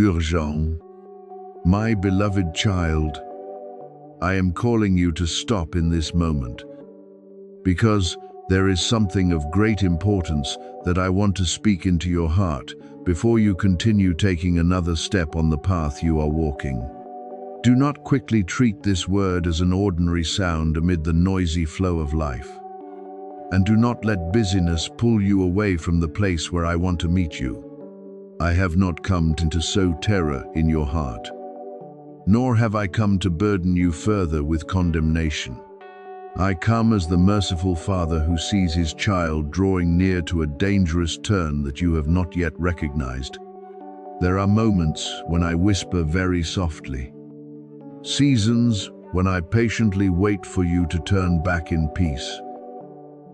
Urgent, my beloved child, I am calling you to stop in this moment, because there is something of great importance that I want to speak into your heart before you continue taking another step on the path you are walking. Do not quickly treat this word as an ordinary sound amid the noisy flow of life. And do not let busyness pull you away from the place where I want to meet you. I have not come to sow terror in your heart, nor have I come to burden you further with condemnation. I come as the merciful Father who sees his child drawing near to a dangerous turn that you have not yet recognized. There are moments when I whisper very softly, seasons when I patiently wait for you to turn back in peace.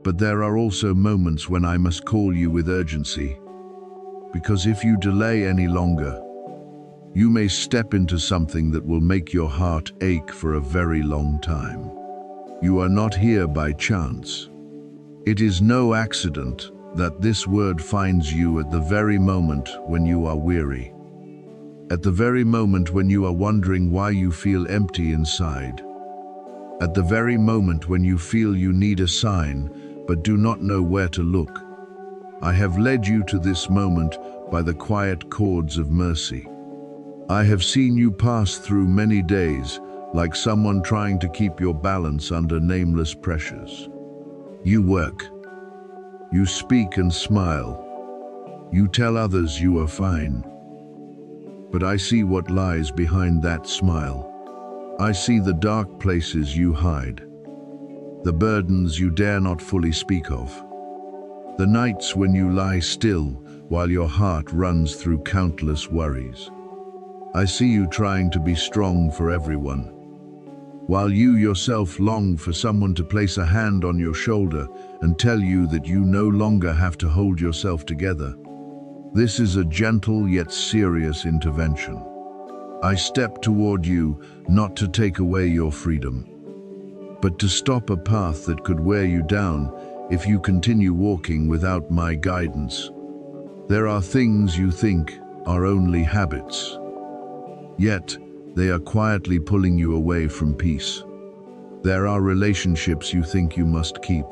But there are also moments when I must call you with urgency, because if you delay any longer, you may step into something that will make your heart ache for a very long time. You are not here by chance. It is no accident that this word finds you at the very moment when you are weary, at the very moment when you are wondering why you feel empty inside, at the very moment when you feel you need a sign but do not know where to look. I have led you to this moment by the quiet cords of mercy. I have seen you pass through many days like someone trying to keep your balance under nameless pressures. You work. You speak and smile. You tell others you are fine. But I see what lies behind that smile. I see the dark places you hide, the burdens you dare not fully speak of, the nights when you lie still while your heart runs through countless worries. I see you trying to be strong for everyone, while you yourself long for someone to place a hand on your shoulder and tell you that you no longer have to hold yourself together. This is a gentle yet serious intervention. I step toward you not to take away your freedom, but to stop a path that could wear you down if you continue walking without my guidance. There are things you think are only habits, yet they are quietly pulling you away from peace. There are relationships you think you must keep,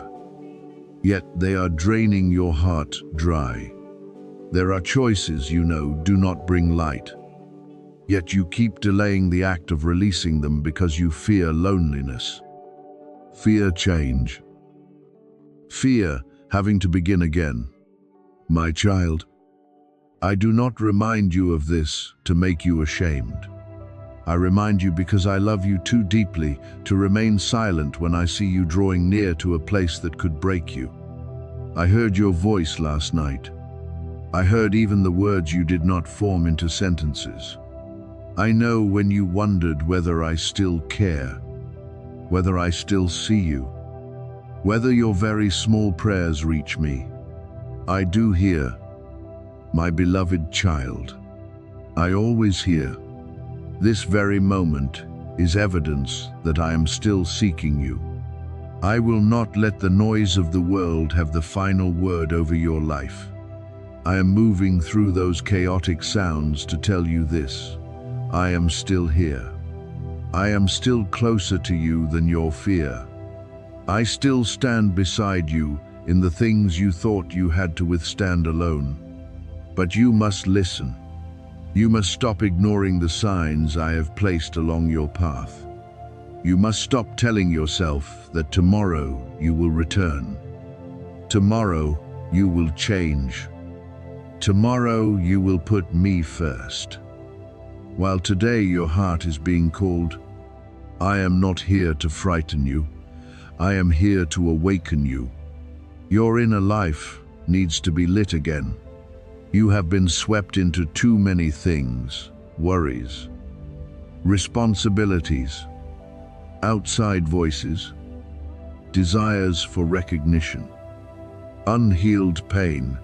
yet they are draining your heart dry. There are choices you know do not bring light, yet you keep delaying the act of releasing them because you fear loneliness, fear change, fear having to begin again. My child, I do not remind you of this to make you ashamed. I remind you because I love you too deeply to remain silent when I see you drawing near to a place that could break you. I heard your voice last night. I heard even the words you did not form into sentences. I know when you wondered whether I still care, whether I still see you, whether your very small prayers reach me. I do hear, my beloved child. I always hear. This very moment is evidence that I am still seeking you. I will not let the noise of the world have the final word over your life. I am moving through those chaotic sounds to tell you this. I am still here. I am still closer to you than your fear. I still stand beside you in the things you thought you had to withstand alone. But you must listen. You must stop ignoring the signs I have placed along your path. You must stop telling yourself that tomorrow you will return. Tomorrow you will change. Tomorrow you will put me first. While today your heart is being called, I am not here to frighten you. I am here to awaken you. Your inner life needs to be lit again. You have been swept into too many things, worries, responsibilities, outside voices, desires for recognition, unhealed pain,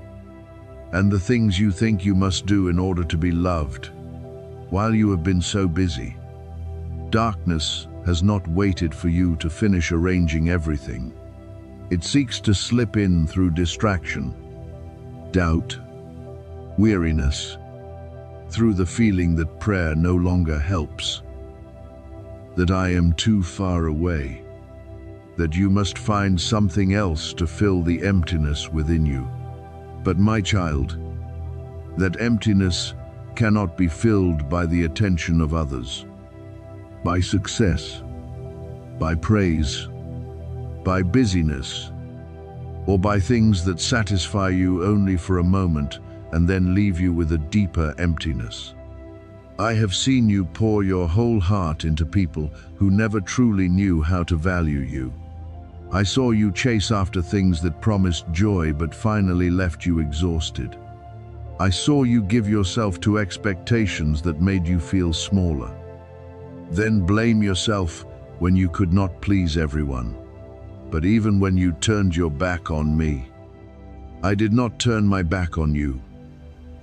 and the things you think you must do in order to be loved. While you have been so busy, darkness has not waited for you to finish arranging everything. It seeks to slip in through distraction, doubt, weariness, through the feeling that prayer no longer helps, that I am too far away, that you must find something else to fill the emptiness within you. But my child, that emptiness cannot be filled by the attention of others, by success, by praise, by busyness, or by things that satisfy you only for a moment and then leave you with a deeper emptiness. I have seen you pour your whole heart into people who never truly knew how to value you. I saw you chase after things that promised joy but finally left you exhausted. I saw you give yourself to expectations that made you feel smaller. Then blame yourself when you could not please everyone. But even when you turned your back on me, I did not turn my back on you.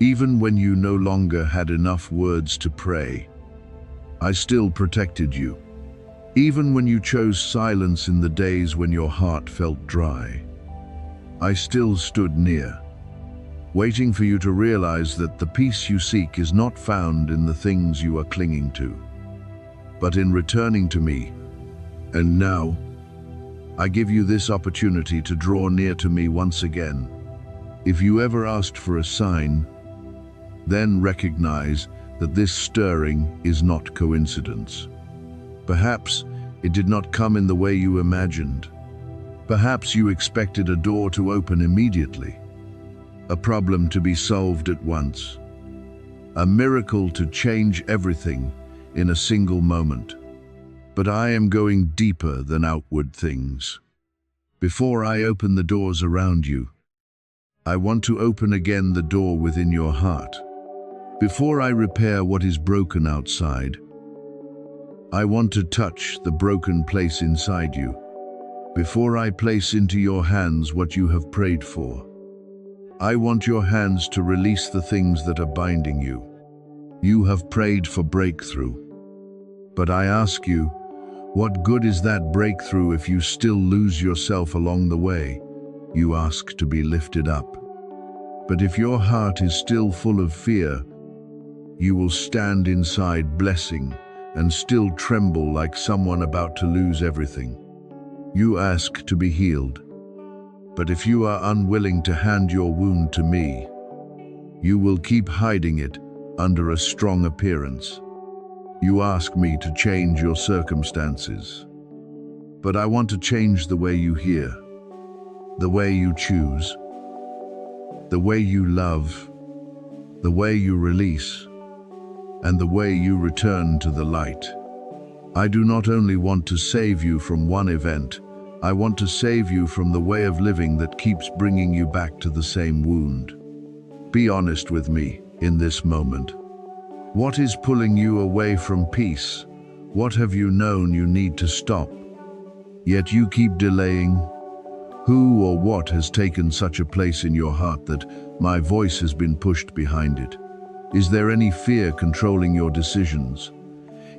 Even when you no longer had enough words to pray, I still protected you. Even when you chose silence in the days when your heart felt dry, I still stood near, waiting for you to realize that the peace you seek is not found in the things you are clinging to, but in returning to me. And now, I give you this opportunity to draw near to me once again. If you ever asked for a sign, then recognize that this stirring is not coincidence. Perhaps it did not come in the way you imagined. Perhaps you expected a door to open immediately, a problem to be solved at once, a miracle to change everything in a single moment. But I am going deeper than outward things. Before I open the doors around you, I want to open again the door within your heart. Before I repair what is broken outside, I want to touch the broken place inside you. Before I place into your hands what you have prayed for, I want your hands to release the things that are binding you. You have prayed for breakthrough. But I ask you, what good is that breakthrough if you still lose yourself along the way? You ask to be lifted up. But if your heart is still full of fear, you will stand inside blessing and still tremble like someone about to lose everything. You ask to be healed. But if you are unwilling to hand your wound to me, you will keep hiding it under a strong appearance. You ask me to change your circumstances, but I want to change the way you hear, the way you choose, the way you love, the way you release, and the way you return to the light. I do not only want to save you from one event, I want to save you from the way of living that keeps bringing you back to the same wound. Be honest with me in this moment. What is pulling you away from peace? What have you known you need to stop, yet you keep delaying? Who or what has taken such a place in your heart that my voice has been pushed behind it? Is there any fear controlling your decisions?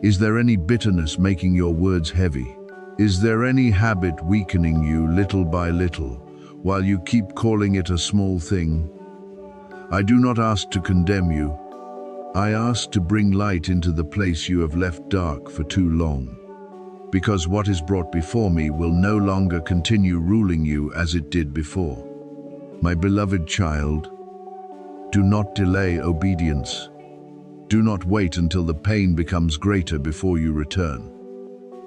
Is there any bitterness making your words heavy? Is there any habit weakening you little by little, while you keep calling it a small thing? I do not ask to condemn you. I ask to bring light into the place you have left dark for too long, because what is brought before me will no longer continue ruling you as it did before. My beloved child, do not delay obedience. Do not wait until the pain becomes greater before you return.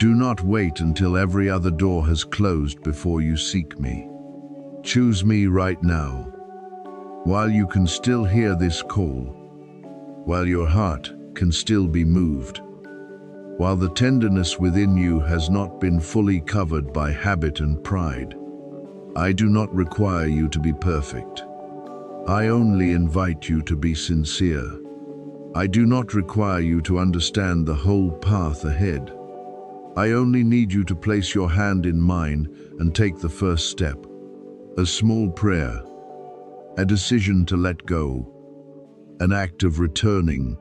Do not wait until every other door has closed before you seek me. Choose me right now, while you can still hear this call, while your heart can still be moved, while the tenderness within you has not been fully covered by habit and pride. I do not require you to be perfect. I only invite you to be sincere. I do not require you to understand the whole path ahead. I only need you to place your hand in mine and take the first step. A small prayer, a decision to let go, an act of returning,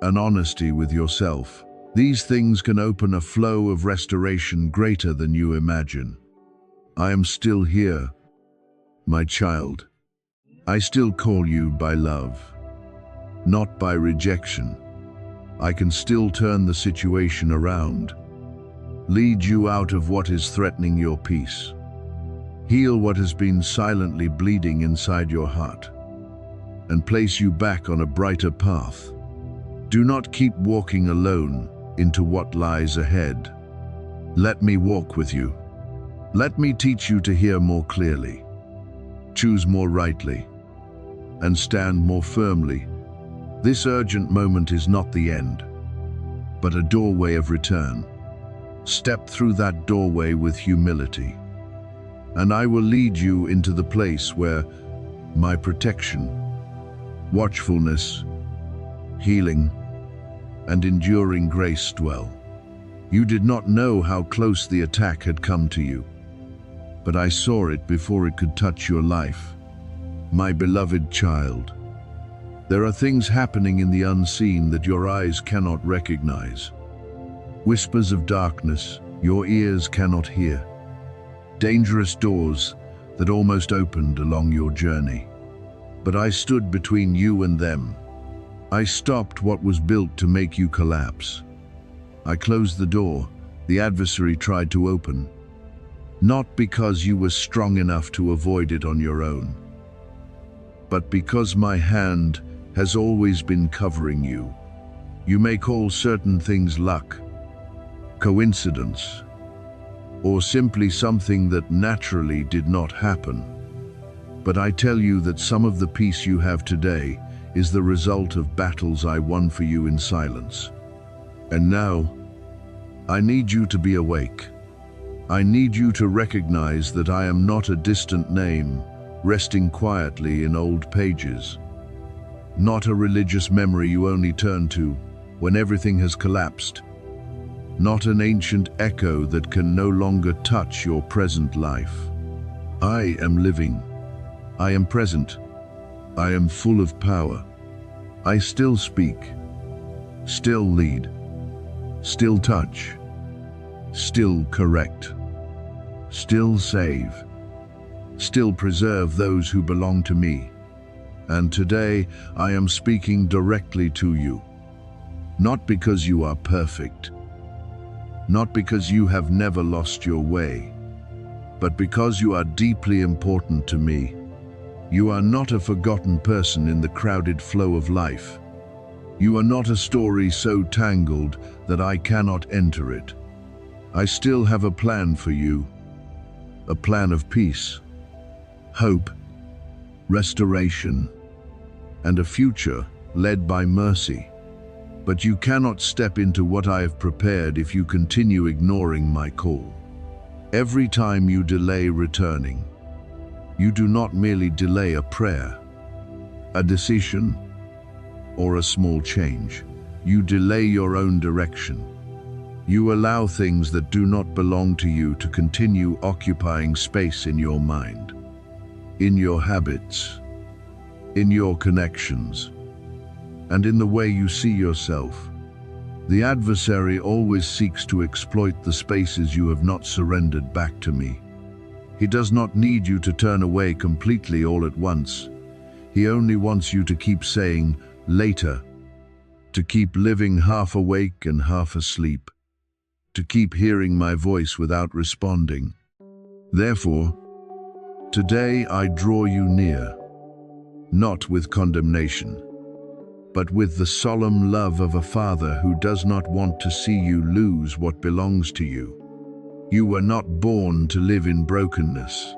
an honesty with yourself. These things can open a flow of restoration greater than you imagine. I am still here, my child. I still call you by love. not by rejection. I can still turn the situation around, lead you out of what is threatening your peace, heal what has been silently bleeding inside your heart, and place you back on a brighter path. Do not keep walking alone into what lies ahead. Let me walk with you. Let me teach you to hear more clearly, choose more rightly, and stand more firmly. This urgent moment is not the end, but a doorway of return. Step through that doorway with humility, and I will lead you into the place where my protection, watchfulness, healing, and enduring grace dwell. You did not know how close the attack had come to you, but I saw it before it could touch your life. My beloved child, there are things happening in the unseen that your eyes cannot recognize. Whispers of darkness your ears cannot hear. Dangerous doors that almost opened along your journey. But I stood between you and them. I stopped what was built to make you collapse. I closed the door the adversary tried to open, not because you were strong enough to avoid it on your own, but because my hand has always been covering you. You may call certain things luck, coincidence, or simply something that naturally did not happen. But I tell you that some of the peace you have today is the result of battles I won for you in silence. And now, I need you to be awake. I need you to recognize that I am not a distant name resting quietly in old pages. Not a religious memory you only turn to when everything has collapsed. Not an ancient echo that can no longer touch your present life. I am living. I am present. I am full of power. I still speak, still lead, still touch, still correct, still save, still preserve those who belong to me. And today I am speaking directly to you, not because you are perfect, not because you have never lost your way, but because you are deeply important to me. You are not a forgotten person in the crowded flow of life. You are not a story so tangled that I cannot enter it. I still have a plan for you, a plan of peace, hope, restoration, and a future led by mercy. But you cannot step into what I have prepared if you continue ignoring my call. Every time you delay returning, you do not merely delay a prayer, a decision, or a small change. You delay your own direction. You allow things that do not belong to you to continue occupying space in your mind, in your habits, in your connections, and in the way you see yourself. The adversary always seeks to exploit the spaces you have not surrendered back to me. He does not need you to turn away completely all at once. He only wants you to keep saying, later, to keep living half awake and half asleep, to keep hearing my voice without responding. Therefore, today I draw you near, not with condemnation, but with the solemn love of a father who does not want to see you lose what belongs to you. You were not born to live in brokenness.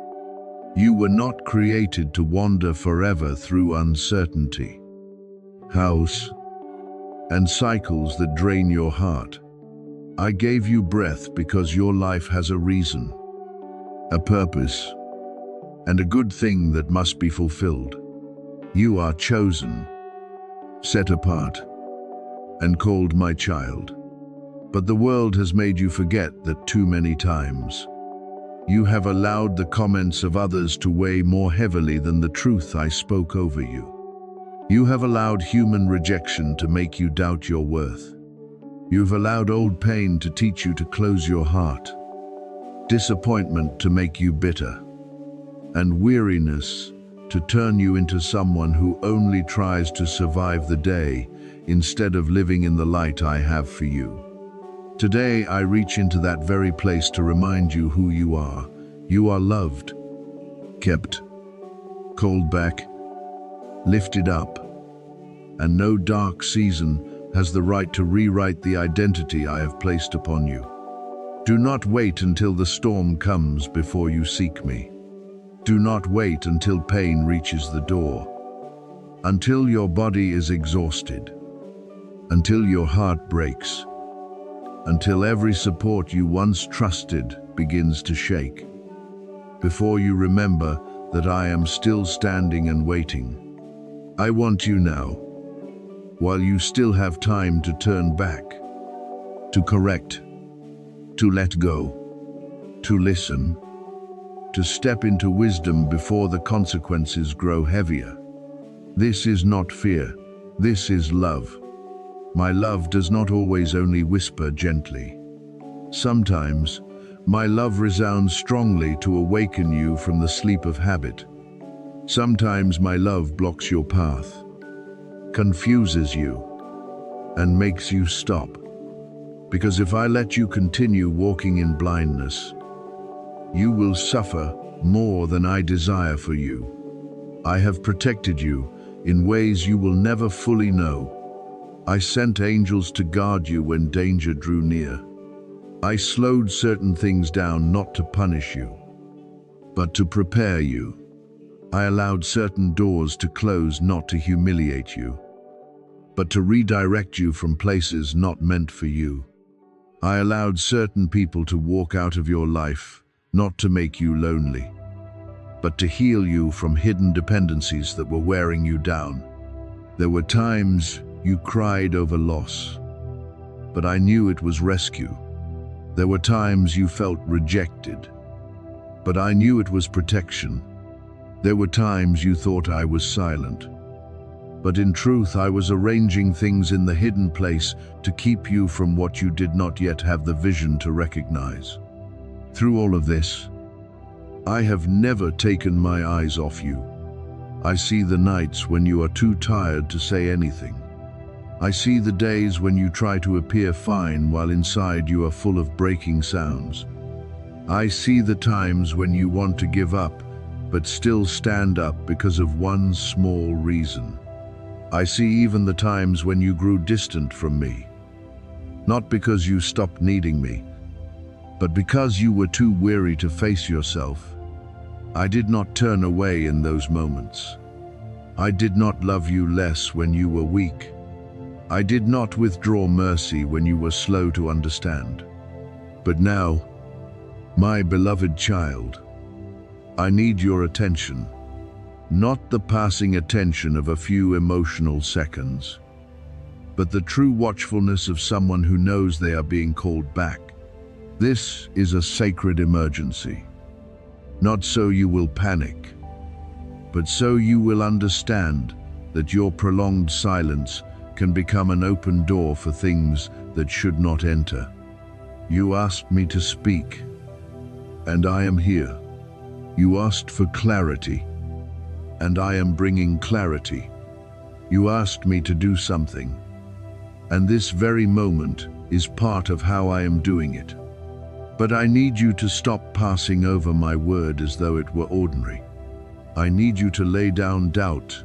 You were not created to wander forever through uncertainty, chaos, and cycles that drain your heart. I gave you breath because your life has a reason, a purpose, and a good thing that must be fulfilled. You are chosen, set apart, and called my child. But the world has made you forget that too many times. You have allowed the comments of others to weigh more heavily than the truth I spoke over you. You have allowed human rejection to make you doubt your worth. You've allowed old pain to teach you to close your heart, disappointment to make you bitter, and weariness to turn you into someone who only tries to survive the day instead of living in the light I have for you. Today, I reach into that very place to remind you who you are. You are loved, kept, called back, lifted up, and no dark season has the right to rewrite the identity I have placed upon you. Do not wait until the storm comes before you seek me. Do not wait until pain reaches the door, until your body is exhausted, until your heart breaks, until every support you once trusted begins to shake. Before you remember that I am still standing and waiting. I want you now, while you still have time to turn back, to correct, to let go, to listen, to step into wisdom before the consequences grow heavier. This is not fear, this is love. My love does not always only whisper gently. Sometimes, my love resounds strongly to awaken you from the sleep of habit. Sometimes my love blocks your path, confuses you, and makes you stop. Because if I let you continue walking in blindness, you will suffer more than I desire for you. I have protected you in ways you will never fully know. I sent angels to guard you when danger drew near. I slowed certain things down not to punish you, but to prepare you. I allowed certain doors to close not to humiliate you, but to redirect you from places not meant for you. I allowed certain people to walk out of your life, not to make you lonely, but to heal you from hidden dependencies that were wearing you down. There were times you cried over loss, but I knew it was rescue. There were times you felt rejected, but I knew it was protection. There were times you thought I was silent, but in truth I was arranging things in the hidden place to keep you from what you did not yet have the vision to recognize. Through all of this, I have never taken my eyes off you. I see the nights when you are too tired to say anything. I see the days when you try to appear fine while inside you are full of breaking sounds. I see the times when you want to give up, but still stand up because of one small reason. I see even the times when you grew distant from me. Not because you stopped needing me, but because you were too weary to face yourself. I did not turn away in those moments. I did not love you less when you were weak. I did not withdraw mercy when you were slow to understand. But now, my beloved child, I need your attention, not the passing attention of a few emotional seconds, but the true watchfulness of someone who knows they are being called back. This is a sacred emergency. Not so you will panic, but so you will understand that your prolonged silence can become an open door for things that should not enter. You asked me to speak, and I am here. You asked for clarity, and I am bringing clarity. You asked me to do something, and this very moment is part of how I am doing it. But I need you to stop passing over my word as though it were ordinary. I need you to lay down doubt.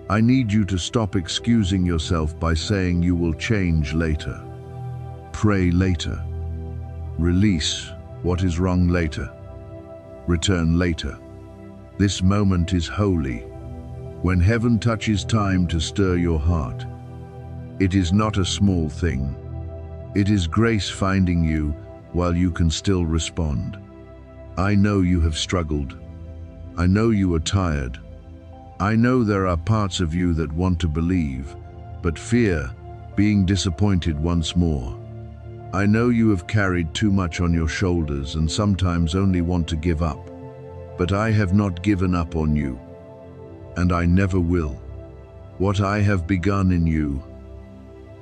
I need you to stop excusing yourself by saying you will change later. Pray later. Release what is wrong later. Return later. This moment is holy. When heaven touches time to stir your heart, it is not a small thing. It is grace finding you while you can still respond. I know you have struggled. I know you are tired. I know there are parts of you that want to believe, but fear being disappointed once more. I know you have carried too much on your shoulders and sometimes only want to give up. But I have not given up on you, and I never will. What I have begun in you,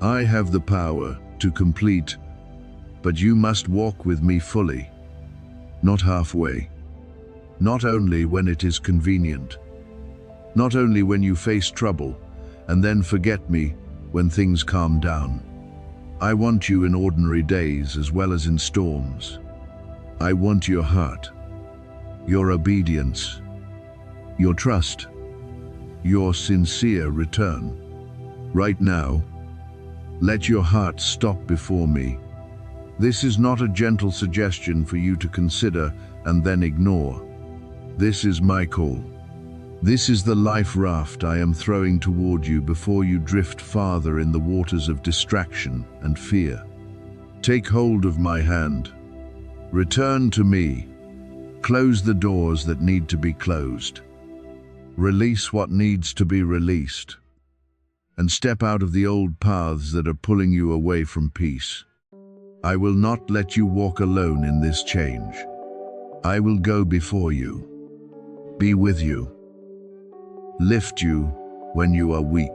I have the power to complete, but you must walk with me fully, not halfway, not only when it is convenient, not only when you face trouble, and then forget me when things calm down. I want you in ordinary days as well as in storms. I want your heart, your obedience, your trust, your sincere return. Right now, let your heart stop before me. This is not a gentle suggestion for you to consider and then ignore. This is my call. This is the life raft I am throwing toward you before you drift farther in the waters of distraction and fear. Take hold of my hand. Return to me. Close the doors that need to be closed. Release what needs to be released. And step out of the old paths that are pulling you away from peace. I will not let you walk alone in this change. I will go before you, be with you, lift you when you are weak,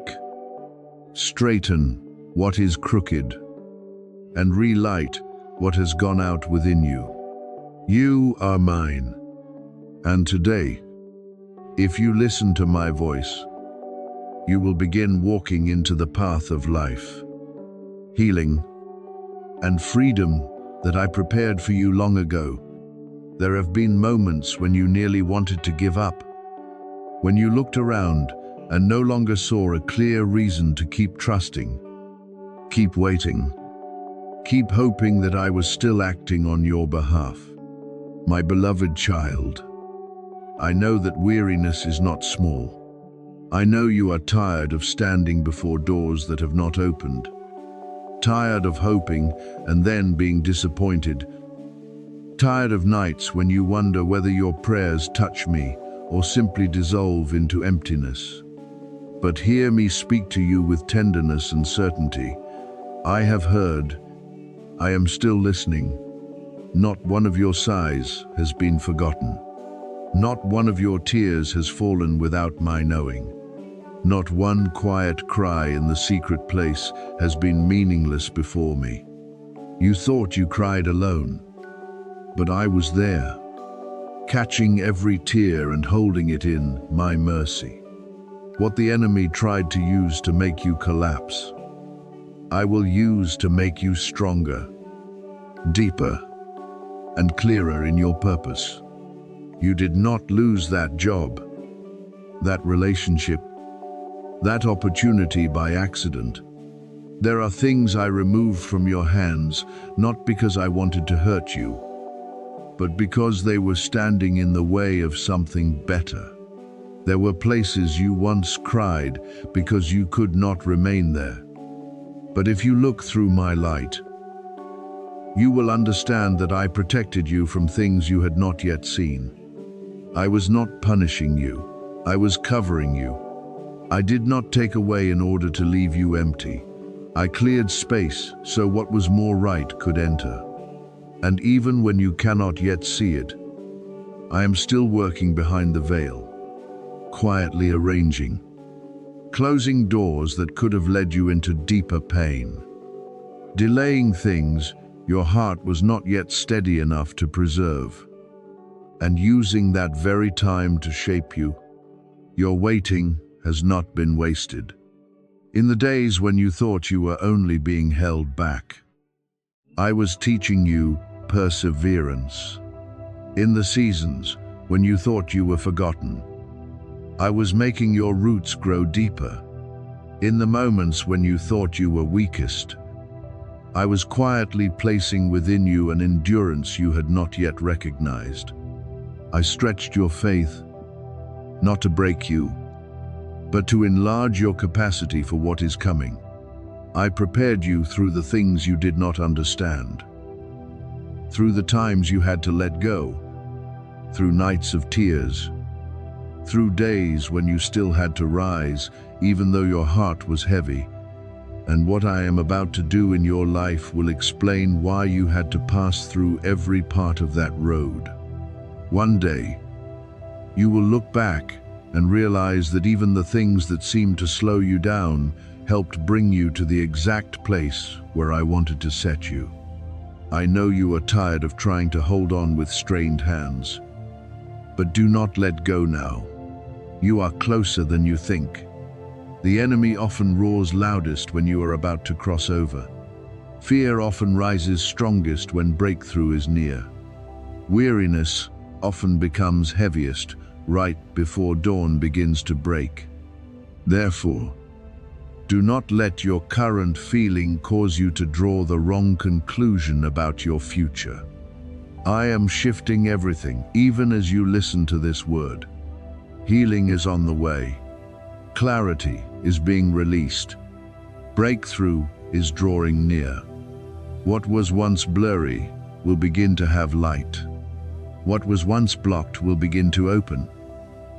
straighten what is crooked, and relight what has gone out within you. You are mine, and today, if you listen to my voice, you will begin walking into the path of life, healing, and freedom that I prepared for you long ago. There have been moments when you nearly wanted to give up, when you looked around and no longer saw a clear reason to keep trusting, keep waiting, keep hoping that I was still acting on your behalf. My beloved child, I know that weariness is not small. I know you are tired of standing before doors that have not opened, tired of hoping and then being disappointed, tired of nights when you wonder whether your prayers touch me or simply dissolve into emptiness. But hear me speak to you with tenderness and certainty. I have heard. I am still listening. Not one of your sighs has been forgotten. Not one of your tears has fallen without my knowing. Not one quiet cry in the secret place has been meaningless before me. You thought you cried alone, but I was there, catching every tear and holding it in my mercy. What the enemy tried to use to make you collapse, I will use to make you stronger, deeper, and clearer in your purpose. You did not lose that job, that relationship, that opportunity by accident. There are things I removed from your hands, not because I wanted to hurt you, but because they were standing in the way of something better. There were places you once cried because you could not remain there. But if you look through my light, you will understand that I protected you from things you had not yet seen. I was not punishing you. I was covering you. I did not take away in order to leave you empty. I cleared space so what was more right could enter. And even when you cannot yet see it, I am still working behind the veil, quietly arranging, closing doors that could have led you into deeper pain, delaying things your heart was not yet steady enough to preserve, and using that very time to shape you. Your waiting has not been wasted. In the days when you thought you were only being held back, I was teaching you perseverance. In the seasons when you thought you were forgotten, I was making your roots grow deeper. In the moments when you thought you were weakest, I was quietly placing within you an endurance you had not yet recognized. I stretched your faith, not to break you, but to enlarge your capacity for what is coming. I prepared you through the things you did not understand, through the times you had to let go, through nights of tears, through days when you still had to rise, even though your heart was heavy. And what I am about to do in your life will explain why you had to pass through every part of that road. One day, you will look back and realize that even the things that seemed to slow you down helped bring you to the exact place where I wanted to set you. I know you are tired of trying to hold on with strained hands, but do not let go now. You are closer than you think. The enemy often roars loudest when you are about to cross over. Fear often rises strongest when breakthrough is near. Weariness often becomes heaviest right before dawn begins to break. Therefore, do not let your current feeling cause you to draw the wrong conclusion about your future. I am shifting everything, even as you listen to this word. Healing is on the way. Clarity is being released. Breakthrough is drawing near. What was once blurry will begin to have light. What was once blocked will begin to open.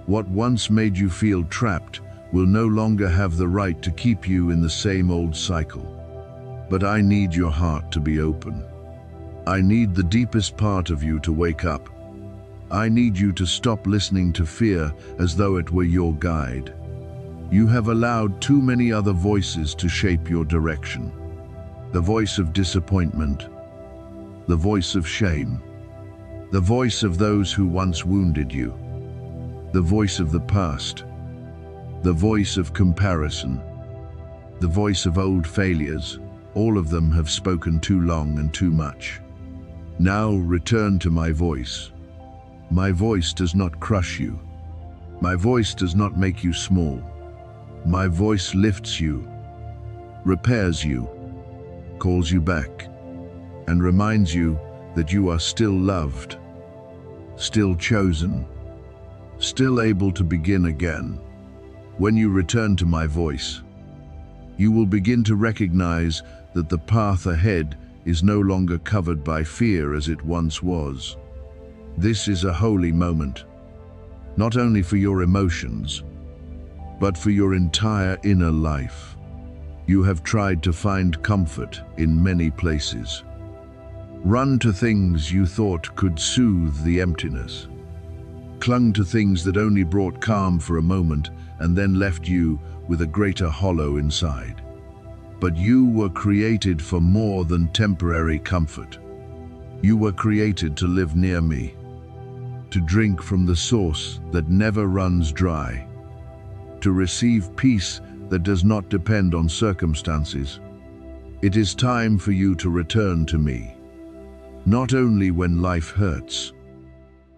What once made you feel trapped will no longer have the right to keep you in the same old cycle. But I need your heart to be open. I need the deepest part of you to wake up. I need you to stop listening to fear as though it were your guide. You have allowed too many other voices to shape your direction. The voice of disappointment, the voice of shame, the voice of those who once wounded you, the voice of the past, the voice of comparison, the voice of old failures. All of them have spoken too long and too much. Now return to my voice. My voice does not crush you. My voice does not make you small. My voice lifts you, repairs you, calls you back, and reminds you that you are still loved, still chosen, still able to begin again. When you return to my voice, you will begin to recognize that the path ahead is no longer covered by fear as it once was. This is a holy moment, not only for your emotions, but for your entire inner life. You have tried to find comfort in many places. Run to things you thought could soothe the emptiness. Clung to things that only brought calm for a moment and then left you with a greater hollow inside. But you were created for more than temporary comfort. You were created to live near me, to drink from the source that never runs dry, to receive peace that does not depend on circumstances. It is time for you to return to me, not only when life hurts,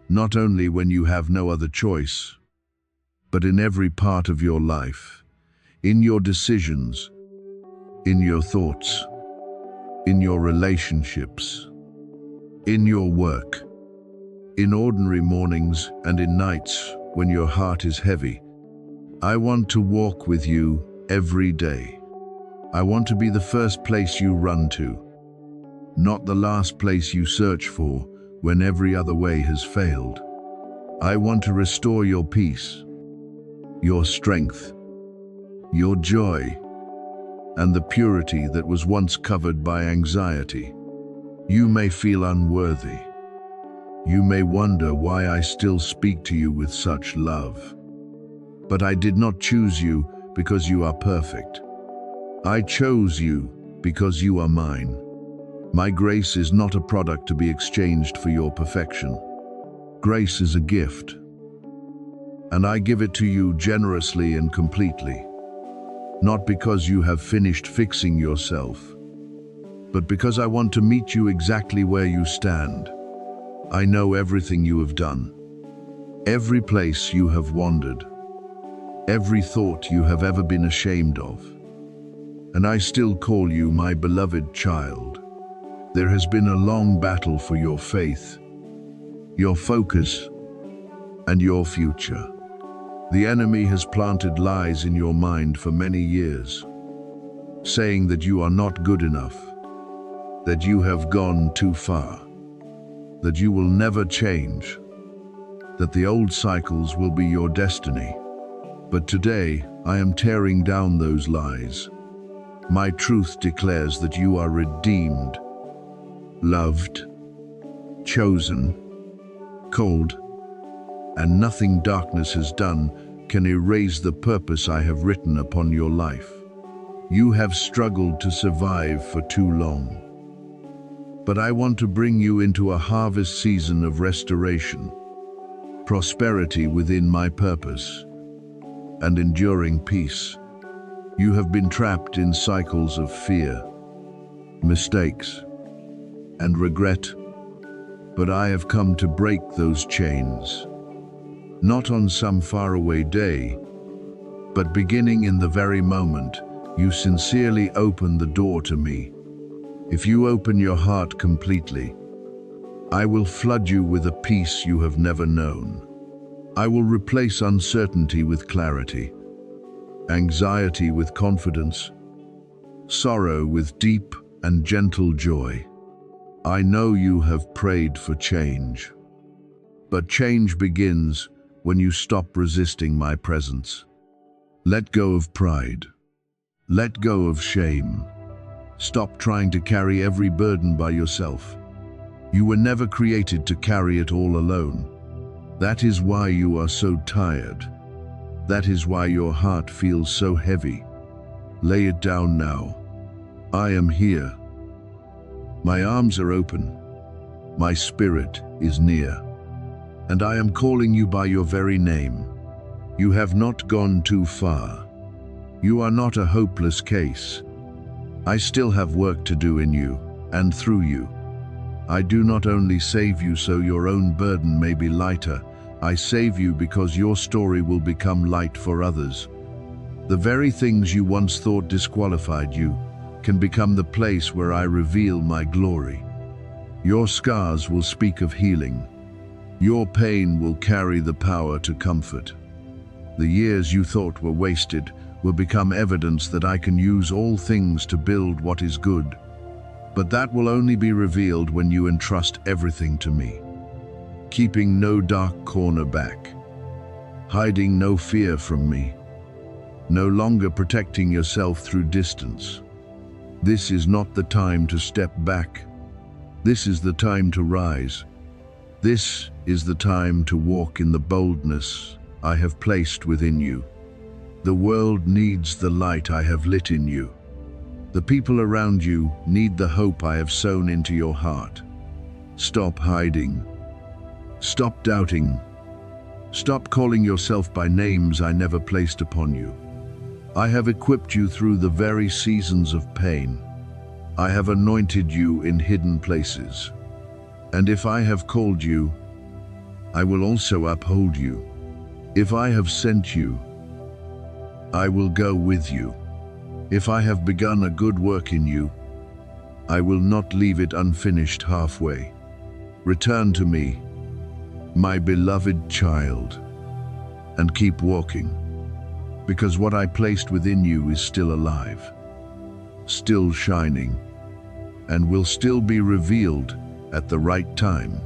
not only when you have no other choice, but in every part of your life, in your decisions, in your thoughts, in your relationships, in your work, in ordinary mornings and in nights when your heart is heavy. I want to walk with you every day. I want to be the first place you run to, not the last place you search for when every other way has failed. I want to restore your peace, your strength, your joy, and the purity that was once covered by anxiety. You may feel unworthy. You may wonder why I still speak to you with such love. But I did not choose you because you are perfect. I chose you because you are mine. My grace is not a product to be exchanged for your perfection. Grace is a gift, and I give it to you generously and completely, not because you have finished fixing yourself, but because I want to meet you exactly where you stand. I know everything you have done, every place you have wandered, every thought you have ever been ashamed of, and I still call you my beloved child. There has been a long battle for your faith, your focus, and your future. The enemy has planted lies in your mind for many years, saying that you are not good enough, that you have gone too far, that you will never change, that the old cycles will be your destiny. But today, I am tearing down those lies. My truth declares that you are redeemed, loved, chosen, called, and nothing darkness has done can erase the purpose I have written upon your life. You have struggled to survive for too long. But I want to bring you into a harvest season of restoration, prosperity within my purpose, and enduring peace. You have been trapped in cycles of fear, mistakes, and regret, but I have come to break those chains. Not on some faraway day, but beginning in the very moment you sincerely open the door to me. If you open your heart completely, I will flood you with a peace you have never known. I will replace uncertainty with clarity, anxiety with confidence, sorrow with deep and gentle joy. I know you have prayed for change, but change begins when you stop resisting my presence. Let go of pride. Let go of shame. Stop trying to carry every burden by yourself. You were never created to carry it all alone. That is why you are so tired. That is why your heart feels so heavy. Lay it down now. I am here. My arms are open. My spirit is near. And I am calling you by your very name. You have not gone too far. You are not a hopeless case. I still have work to do in you and through you. I do not only save you so your own burden may be lighter, I save you because your story will become light for others. The very things you once thought disqualified you can become the place where I reveal my glory. Your scars will speak of healing. Your pain will carry the power to comfort. The years you thought were wasted will become evidence that I can use all things to build what is good. But that will only be revealed when you entrust everything to me, keeping no dark corner back, hiding no fear from me, no longer protecting yourself through distance. This is not the time to step back. This is the time to rise. This is the time to walk in the boldness I have placed within you. The world needs the light I have lit in you. The people around you need the hope I have sown into your heart. Stop hiding. Stop doubting. Stop calling yourself by names I never placed upon you. I have equipped you through the very seasons of pain. I have anointed you in hidden places. And if I have called you, I will also uphold you. If I have sent you, I will go with you. If I have begun a good work in you, I will not leave it unfinished halfway. Return to me, my beloved child, and keep walking, because what I placed within you is still alive, still shining, and will still be revealed at the right time.